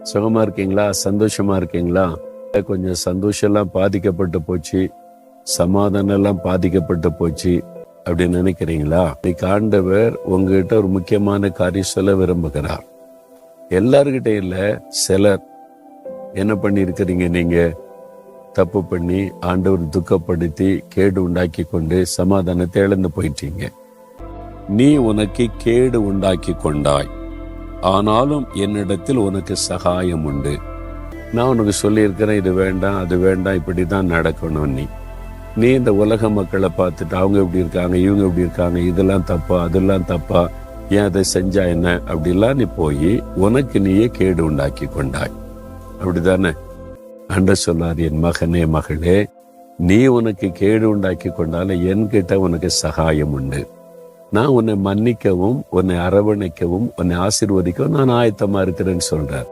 சுகமா இருக்கீங்களா? சந்தோஷமா இருக்கீங்களா? கொஞ்சம் சந்தோஷம் எல்லாம் பாதிக்கப்பட்டு போச்சு, சமாதானம் எல்லாம் பாதிக்கப்பட்டு போச்சு அப்படின்னு நினைக்கிறீங்களா? இன்னைக்கு ஆண்டவர் உங்ககிட்ட ஒரு முக்கியமான காரியம் சொல்ல விரும்புகிறார். எல்லார்கிட்ட இல்ல, சிலர் என்ன பண்ணி இருக்கிறீங்க? நீங்க தப்பு பண்ணி ஆண்டவர் துக்கப்படுத்தி கேடு உண்டாக்கி கொண்டு சமாதானத்தை இழந்து போயிட்டீங்க. நீ உனக்கு கேடு உண்டாக்கி கொண்டாய், ஆனாலும் என்னிடத்தில் உனக்கு சகாயம் உண்டு. நான் உனக்கு சொல்லியிருக்கிறேன், இது வேண்டாம் அது வேண்டாம், இப்படிதான் நடக்கணும். நீ இந்த உலக மக்களை பார்த்துட்டு அவங்க எப்படி இருக்காங்க, இவங்க எப்படி இருக்காங்க, இதெல்லாம் தப்பா அதெல்லாம் தப்பா, ஏன் அதை செஞ்சா என்ன அப்படிலாம் நீ போய் உனக்கு நீயே கேடு உண்டாக்கி கொண்டாய். அப்படிதானே? ஆண்டவர் சொன்னார், என் மகனே மகளே, நீ உனக்கு கேடு உண்டாக்கி கொண்டால என்கிட்ட உனக்கு சகாயம் உண்டு. நான் உன்னை மன்னிக்கவும் உன்னை அரவணைக்கவும் உன்னை ஆசீர்வதிக்கவும் நான் ஆயத்தமா இருக்கிறேன்னு சொல்றார்.